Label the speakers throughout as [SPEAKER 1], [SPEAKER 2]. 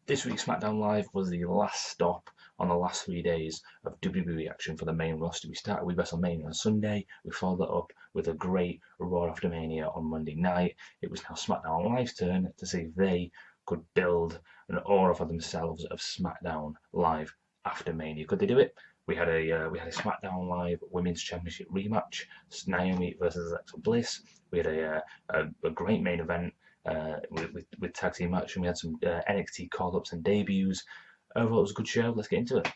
[SPEAKER 1] This week's SmackDown Live was the last stop on the last 3 days of WWE action for the main roster. We started with WrestleMania on Sunday. We followed that up with a great Raw after Mania on Monday night. It was now SmackDown Live's turn to see if they could build an aura for themselves of SmackDown Live after Mania. Could they do it? We had a SmackDown Live Women's Championship rematch, Naomi versus Alexa Bliss. We had a great main event with tag team match, and we had some NXT call-ups and debuts. Overall, it was a good show. Let's get into it.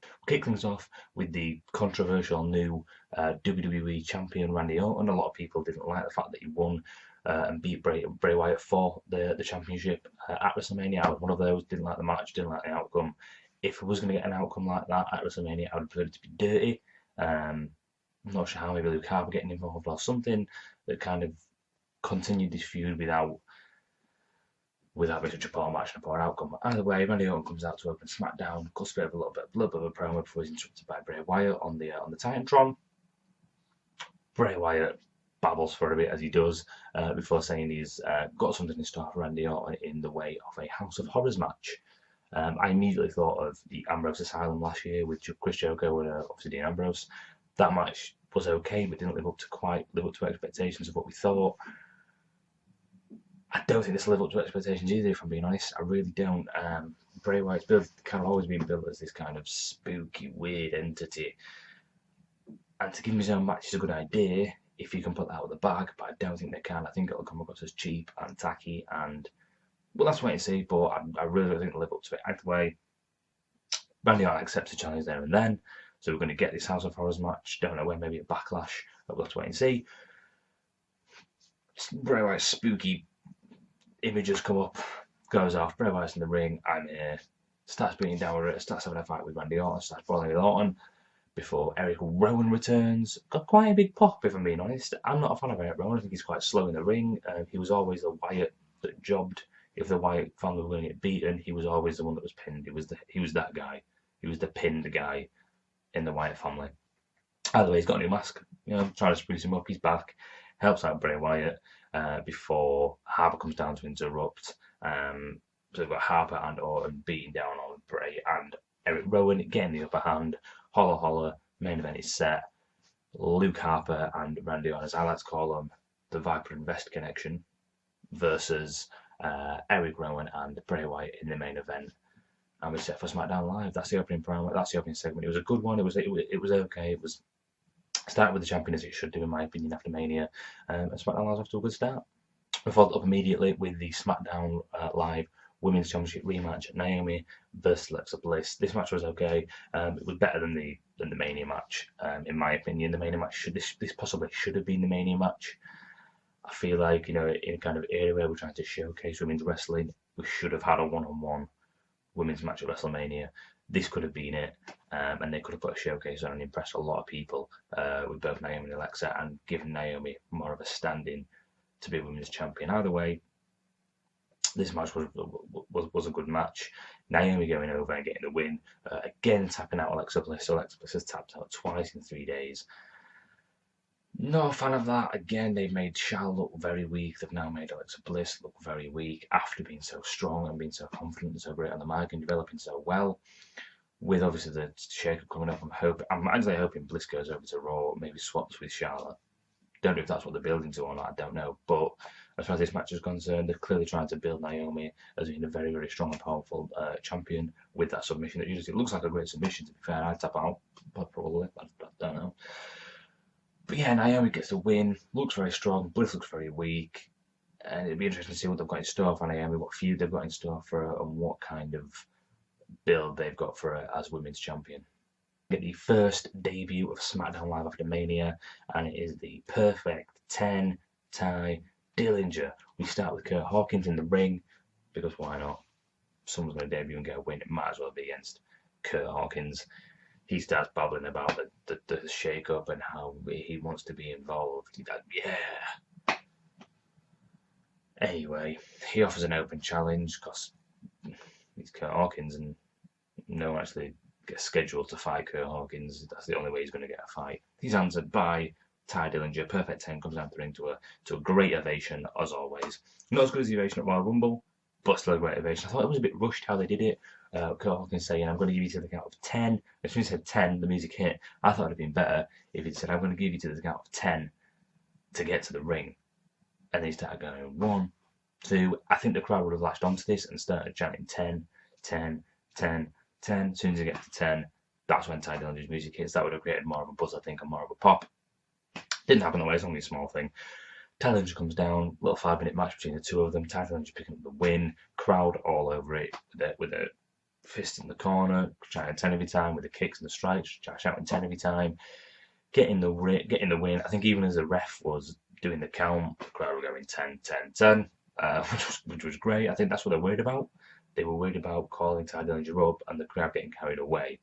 [SPEAKER 1] We'll kick things off with the controversial new WWE champion Randy Orton. A lot of people didn't like the fact that he won and beat Bray Wyatt for the championship at WrestleMania. I was one of those. Didn't like the match. Didn't like the outcome. If I was going to get an outcome like that at WrestleMania, I would prefer it to be dirty. I'm not sure how, maybe Luke Harper getting involved or something that kind of continued this feud without being such a poor match and a poor outcome. Either way, Randy Orton comes out to open SmackDown, cuts a little bit of a promo before he's interrupted by Bray Wyatt on the Titantron. Bray Wyatt babbles for a bit as he does before saying he's got something in store for Randy Orton in the way of a House of Horrors match. I immediately thought of the Ambrose Asylum last year with Chris Jericho and obviously Dean Ambrose. That match was okay, but didn't live up to expectations of what we thought. I don't think this will live up to expectations either, if I'm being honest. I really don't. Bray Wyatt's kind of always been built as this kind of spooky, weird entity. And to give him his own match is a good idea if you can put that out of the bag, but I don't think they can. I think it'll come across as cheap and tacky, and well, let's wait and see. But I really don't think they'll live up to it. Either way, Randy Orton accepts the challenge there and then, so we're going to get this House of Horrors match. Don't know when, maybe a Backlash, but we'll have to wait and see. Bray Wyatt's spooky images come up, goes off, Bray Wyatt's in the ring, I'm here, starts beating down with it, starts having a fight with Randy Orton, starts brawling with Orton, before Eric Rowan returns. Got quite a big pop, if I'm being honest. I'm not a fan of Eric Rowan, I think he's quite slow in the ring. He was always the Wyatt that jobbed. If the Wyatt family were going to get beaten, he was always the one that was pinned. He was that guy. He was the pinned guy in the Wyatt family. Either way, he's got a new mask, trying to spruce him up, he's back, helps out Bray Wyatt. Before Harper comes down to interrupt. So we've got Harper and Orton beating down on Bray and Eric Rowan getting the upper hand. Holla holla, main event is set. Luke Harper and Randy Orton, as I like to call them, the Viper Invest connection, versus Eric Rowan and Bray Wyatt in the main event. And we're set for SmackDown Live. That's the opening promo. That's the opening segment. It was a good one. It was okay. It was started with the champion as it should do, in my opinion, after Mania. And SmackDown Live's off to a good start. We followed up immediately with the SmackDown Live Women's Championship rematch, Naomi versus Alexa Bliss. This match was okay. It was better than the Mania match, in my opinion. The Mania match this possibly should have been the Mania match. I feel like, in a kind of era where we're trying to showcase women's wrestling, we should have had a one-on-one women's match at WrestleMania. This could have been it, and they could have put a showcase on and impressed a lot of people with both Naomi and Alexa, and given Naomi more of a stand-in to be women's champion. Either way, this match was a good match. Naomi going over and getting the win, again tapping out Alexa Bliss. So Alexa Bliss has tapped out twice in 3 days. Not a fan of that. Again, they've made Charlotte look very weak. They've now made Alexa Bliss look very weak after being so strong and being so confident and so great on the mic and developing so well. With obviously the shake-up coming up, I'm actually hoping Bliss goes over to Raw, maybe swaps with Charlotte. Don't know if that's what they're building to or not, I don't know. But as far as this match is concerned, they're clearly trying to build Naomi as being a very, very strong and powerful champion with that submission. It looks like a great submission, to be fair. I'd tap out, probably. I don't know. But yeah, Naomi gets the win, looks very strong, Bliss looks very weak, and it'd be interesting to see what they've got in store for Naomi, what feud they've got in store for her, and what kind of build they've got for her as women's champion. Get the first debut of SmackDown Live after Mania, and it is the perfect 10 Ty Dillinger. We start with Kurt Hawkins in the ring, because why not? Someone's going to debut and get a win, it might as well be against Kurt Hawkins. He starts babbling about the shake-up and how he wants to be involved. He's like, yeah. Anyway, he offers an open challenge because he's Kurt Hawkins and no one actually gets scheduled to fight Kurt Hawkins. That's the only way he's going to get a fight. He's answered by Ty Dillinger. Perfect 10 comes down the ring to a great ovation, as always. Not as good as the ovation at Royal Rumble, but still a great ovation. I thought it was a bit rushed how they did it. Kurt Hawkins saying, I'm going to give you to the count of 10. As soon as he said 10, the music hit. I thought it would have been better if he'd said, I'm going to give you to the count of 10 to get to the ring. And they started going 1, 2. I think the crowd would have latched onto this and started chanting 10, 10, 10, 10. As soon as they get to 10, that's when Ty Dillinger's music hits. That would have created more of a buzz, I think, and more of a pop. Didn't happen that way, it's only a small thing. Ty Dillinger comes down, little 5-minute match between the two of them. Ty Dillinger picking up the win, crowd all over it with a fist in the corner, shouting 10 every time with the kicks and the strikes, shouting 10 every time, getting the win. I think even as the ref was doing the count, the crowd were going 10, 10, 10, which was great. I think that's what they're worried about. They were worried about calling Ty Dillinger up and the crowd getting carried away.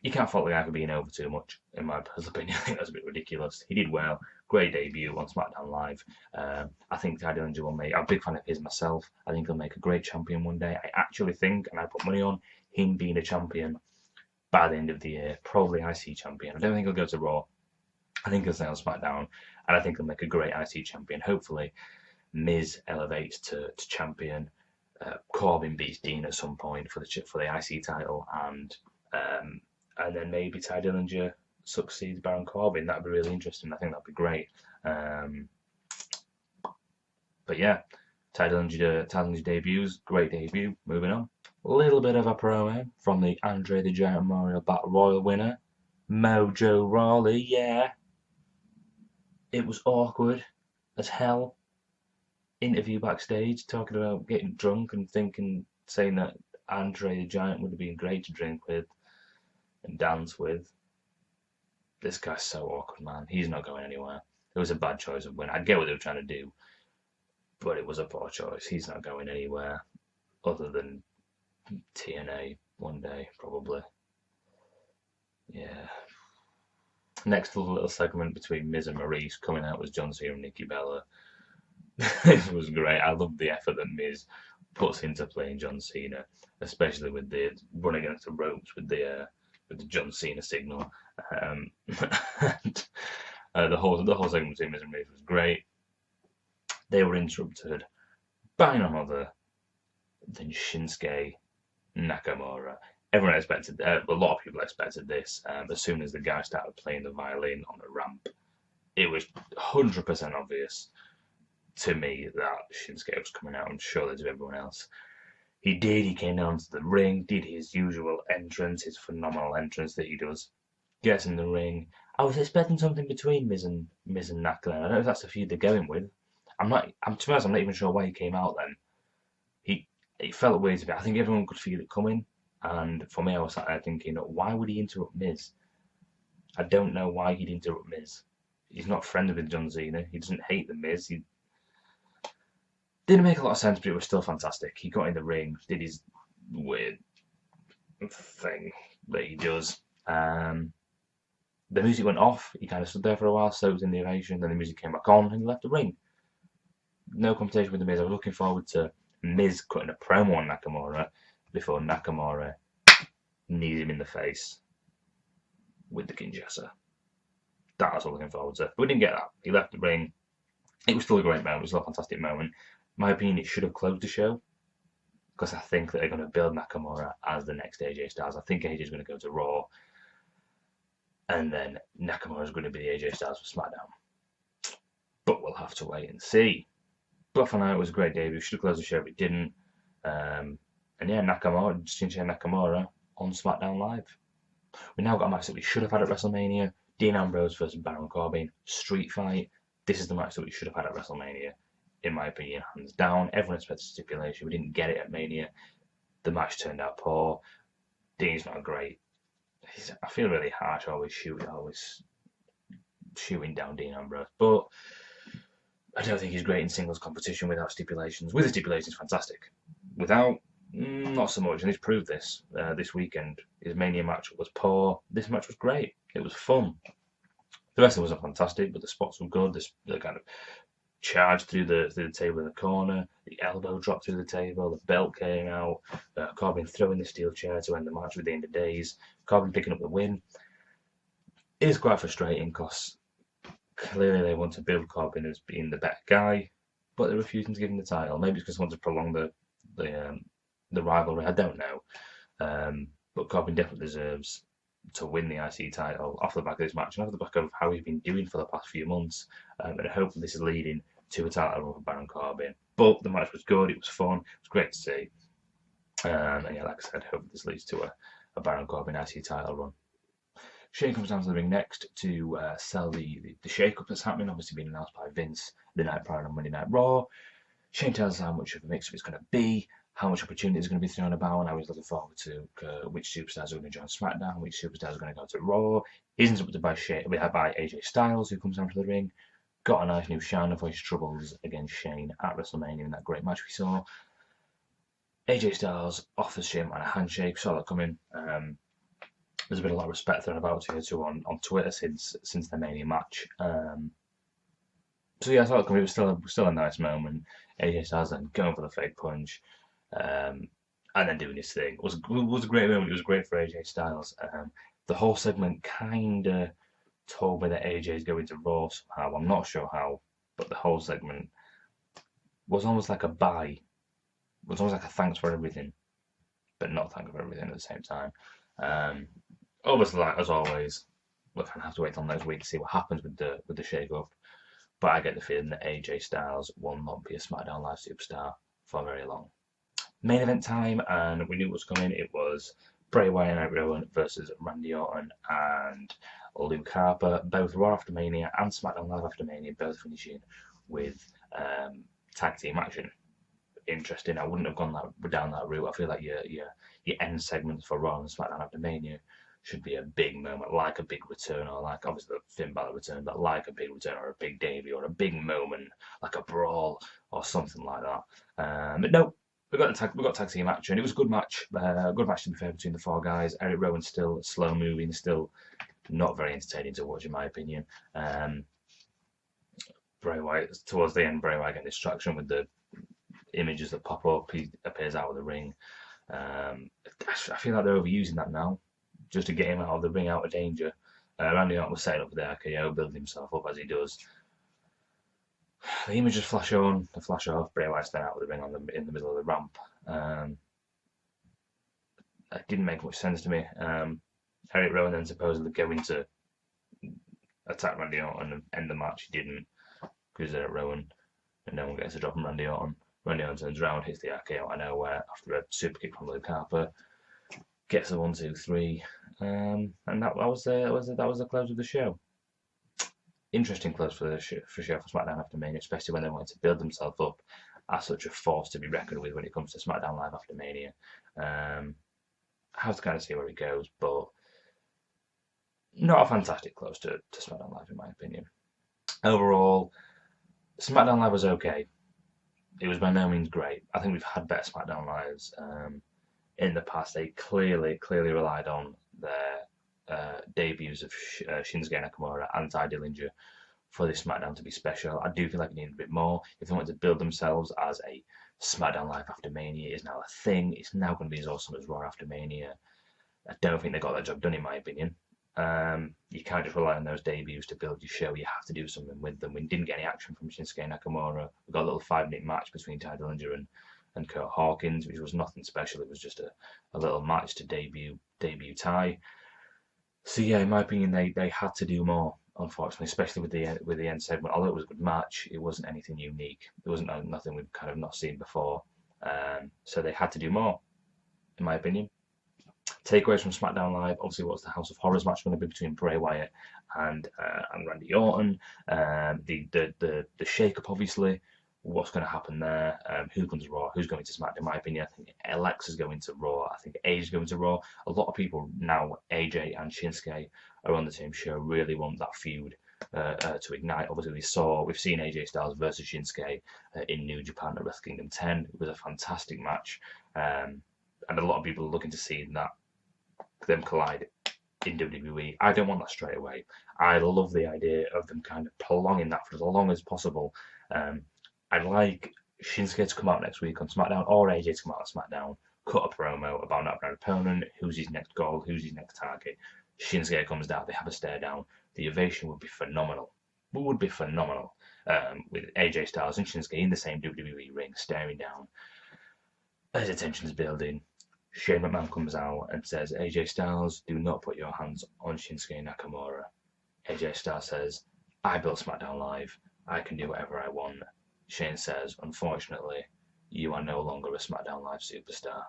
[SPEAKER 1] You can't fault the guy for being over too much, in my personal opinion. I think that's a bit ridiculous. He did well. Great debut on SmackDown Live. I think Ty Dillinger will make... I'm a big fan of his myself. I think he'll make a great champion one day. I actually think, and I put money on, him being a champion by the end of the year. Probably IC champion. I don't think he'll go to Raw. I think he'll stay on SmackDown. And I think he'll make a great IC champion. Hopefully, Miz elevates to champion. Corbin beats Dean at some point for the IC title. And then maybe Ty Dillinger succeeds Baron Corbin. That'd be really interesting. I think that'd be great. But yeah, Ty Dillinger debuts. Great debut. Moving on. A little bit of a promo from the Andre the Giant Memorial Battle Royal winner, Mojo Rawley. Yeah. It was awkward as hell. Interview backstage, talking about getting drunk and saying that Andre the Giant would have been great to drink with and dance with. This guy's so awkward, man. He's not going anywhere. It was a bad choice of win. I get what they were trying to do, but it was a poor choice. He's not going anywhere other than TNA one day, probably. Yeah. Next little segment between Miz and Maurice. Coming out was John Cena and Nikki Bella. This was great. I love the effort that Miz puts into playing John Cena, especially with the running against the ropes with the John Cena signal. The whole segment between Miz and Maurice was great. They were interrupted by none other than Shinsuke Nakamura. Everyone expected, a lot of people expected this. As soon as the guy started playing the violin on the ramp, it was 100% obvious to me that Shinsuke was coming out, and surely to everyone else. He did. He came down to the ring, did his usual entrance, his phenomenal entrance that he does. Gets in the ring. I was expecting something between Miz and Nakamura. I don't know if that's the feud they're going with. To be honest, I'm not even sure why he came out then. It felt weird to me. I think everyone could feel it coming. And for me, I was sat there thinking, why would he interrupt Miz? I don't know why he'd interrupt Miz. He's not friendly with John Cena. He doesn't hate the Miz. He didn't make a lot of sense, but it was still fantastic. He got in the ring, did his weird thing that he does. The music went off. He kind of stood there for a while, soaked in the ovation. Then the music came back on, and he left the ring. No competition with the Miz. I was looking forward to Miz cutting a promo on Nakamura before Nakamura knees him in the face with the Kinshasa. That was what I was looking forward to. But we didn't get that. He left the ring. It was still a great moment. It was still a fantastic moment. In my opinion, it should have closed the show, because I think that they're going to build Nakamura as the next AJ Styles. I think AJ is going to go to Raw, and then Nakamura is going to be the AJ Styles for SmackDown. But we'll have to wait and see. But for now, it was a great debut. Should have closed the show, but it didn't. And yeah, Shinsuke Nakamura on SmackDown Live. We now got a match that we should have had at WrestleMania. Dean Ambrose versus Baron Corbin. Street fight. This is the match that we should have had at WrestleMania, in my opinion, hands down. Everyone expected stipulation. We didn't get it at Mania. The match turned out poor. Dean's not great. I feel really harsh always shooting down Dean Ambrose. But I don't think he's great in singles competition without stipulations. With the stipulations, fantastic. Without, not so much. And he's proved this weekend. His Mania match was poor. This match was great. It was fun. The wrestling wasn't fantastic, but the spots were good. The kind of charge through the table in the corner, the elbow dropped through the table, the belt came out, Corbin throwing the steel chair to end the match with the end of days, Corbin picking up the win. It is quite frustrating because clearly they want to build Corbin as being the better guy, but they're refusing to give him the title. Maybe it's because they want to prolong the rivalry. I don't know. But Corbin definitely deserves to win the IC title off the back of this match and off the back of how he's been doing for the past few months. And hopefully this is leading to a title run for Baron Corbin. But the match was good. It was fun. It was great to see. And yeah, like I said, hopefully this leads to a Baron Corbin IC title run. Shane comes down to the ring next to sell the shake-up that's happening, obviously being announced by Vince the night prior on Monday Night Raw. Shane tells us how much of a mix-up it's going to be, how much opportunity is going to be thrown about, and how he's looking forward to which superstars are going to join SmackDown, which superstars are going to go to Raw. He's interrupted by AJ Styles, who comes down to the ring. Got a nice new shine of his troubles against Shane at WrestleMania in that great match we saw. AJ Styles offers Shane a handshake, saw that coming. There's been a lot of respect thrown about here too on Twitter since the Mania match. So yeah, I thought it was still a nice moment. AJ Styles then going for the fake punch, and then doing his thing. It was a great moment. It was great for AJ Styles. The whole segment kind of told me that AJ is going to Raw somehow. I'm not sure how, but the whole segment was almost like a bye. It was almost like a thanks for everything, but not thanks for everything at the same time. Obviously, like, as always, we're going to have to wait till next week to see what happens with the shake-up. But I get the feeling that AJ Styles will not be a SmackDown Live superstar for very long. Main event time, and we knew what was coming. It was Bray Wyatt and Eric Rowan versus Randy Orton and Luke Harper, both Raw after Mania and SmackDown Live after Mania, both finishing with tag team action. Interesting. I wouldn't have gone down that route. I feel like your end segments for Raw and SmackDown after Mania should be a big moment, like a big return, or like obviously the Finn Balor return, but like a big return or a big debut or a big moment, like a brawl or something like that. But no, we got tag team action. It was a good match. Good match to be fair between the four guys. Eric Rowan still slow moving, still not very entertaining to watch in my opinion. Bray Wyatt towards the end, Bray Wyatt getting distraction with the images that pop up. He appears out of the ring. I feel like they're overusing that now, just to get him out of the ring, out of danger. Randy Orton was setting up for the RKO, building himself up as he does. The images flash on, they flash off. Bray Wyatt's then out of the ring in the middle of the ramp. It didn't make much sense to me. Eric Rowan then supposedly going to attack Randy Orton and end the match. He didn't, because Eric Rowan, and no one gets a drop on Randy Orton. Randy Orton turns around, hits the RKO out of nowhere after a super kick from Luke Harper. Gets the 1, 2, 3, and that was the close of the show. Interesting close for SmackDown after Mania, especially when they wanted to build themselves up as such a force to be reckoned with when it comes to SmackDown Live after Mania. Have to kind of see where it goes, but not a fantastic close to SmackDown Live in my opinion. Overall, SmackDown Live was okay. It was by no means great. I think we've had better SmackDown Lives in the past. They clearly relied on their debuts of Shinsuke Nakamura and Ty Dillinger for this SmackDown to be special. I do feel like it needed a bit more. If they wanted to build themselves as a SmackDown Live after Mania, it is now a thing. It's now going to be as awesome as Raw after Mania. I don't think they got that job done, in my opinion. You can't just rely on those debuts to build your show. You have to do something with them. We didn't get any action from Shinsuke Nakamura. We got a little 5-minute match between Ty Dillinger and Kurt Hawkins, which was nothing special. It was just a little match to debut Ty. So yeah, in my opinion, they had to do more, unfortunately, especially with the end segment. Although it was a good match, it wasn't anything unique. It wasn't nothing we've kind of not seen before. So they had to do more, in my opinion. Takeaways from SmackDown Live, obviously, what's the House of Horrors match going to be between Bray Wyatt and Randy Orton? The shake-up, obviously, what's going to happen there? Who comes to Raw? Who's going to SmackDown? In my opinion, I think Alexa's going to Raw. I think AJ's going to Raw. A lot of people now, AJ and Shinsuke are on the same show, really want that feud to ignite. Obviously, we've seen AJ Styles versus Shinsuke in New Japan at Wrestle Kingdom 10. It was a fantastic match, and a lot of people are looking to see them collide in WWE. I don't want that straight away. I love the idea of them kind of prolonging that for as long as possible. I'd like Shinsuke to come out next week on SmackDown, or AJ to come out on SmackDown, cut a promo about not having an opponent, who's his next goal, who's his next target. Shinsuke comes down, they have a stare down. The ovation would be phenomenal. would be phenomenal. With AJ Styles and Shinsuke in the same WWE ring, staring down. As the tension's building, Shane McMahon comes out and says, AJ Styles, do not put your hands on Shinsuke Nakamura. AJ Styles says, I built SmackDown Live. I can do whatever I want. Shane says, unfortunately, you are no longer a SmackDown Live superstar.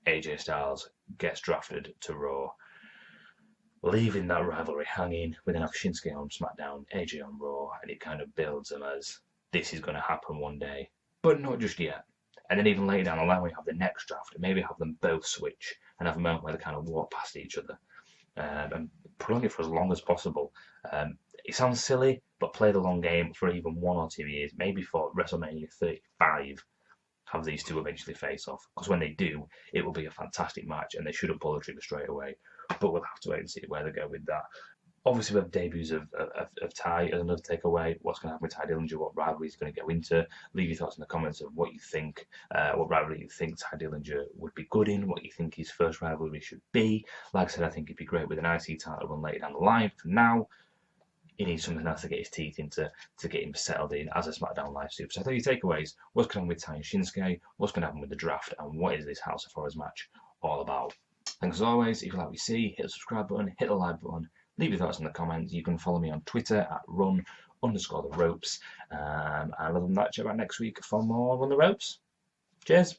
[SPEAKER 1] AJ Styles gets drafted to Raw, leaving that rivalry hanging. We then have Shinsuke on SmackDown, AJ on Raw, and it kind of builds them as this is going to happen one day, but not just yet. And then even later down the line, we have the next draft, and maybe have them both switch and have a moment where they kind of walk past each other, and prolong it for as long as possible. It sounds silly, but play the long game for even 1 or 2 years, maybe for WrestleMania 35, have these two eventually face off. Because when they do, it will be a fantastic match, and they shouldn't pull the trigger straight away. But we'll have to wait and see where they go with that. Obviously, we have debuts of Ty as another takeaway. What's going to happen with Ty Dillinger? What rivalry he's going to go into? Leave your thoughts in the comments of what you think, what rivalry you think Ty Dillinger would be good in, what you think his first rivalry should be. Like I said, I think it'd be great with an IC title run later down the line. For now, he needs something else to get his teeth into to get him settled in as a SmackDown Live super. So I think your takeaways: what's going on with Ty and Shinsuke? What's going to happen with the draft? And what is this House of Horrors match all about? Thanks as always. If you like what you see, hit the subscribe button, hit the like button. Leave your thoughts in the comments. You can follow me on Twitter at run_the ropes. And other than that, check out next week for more Run the Ropes. Cheers.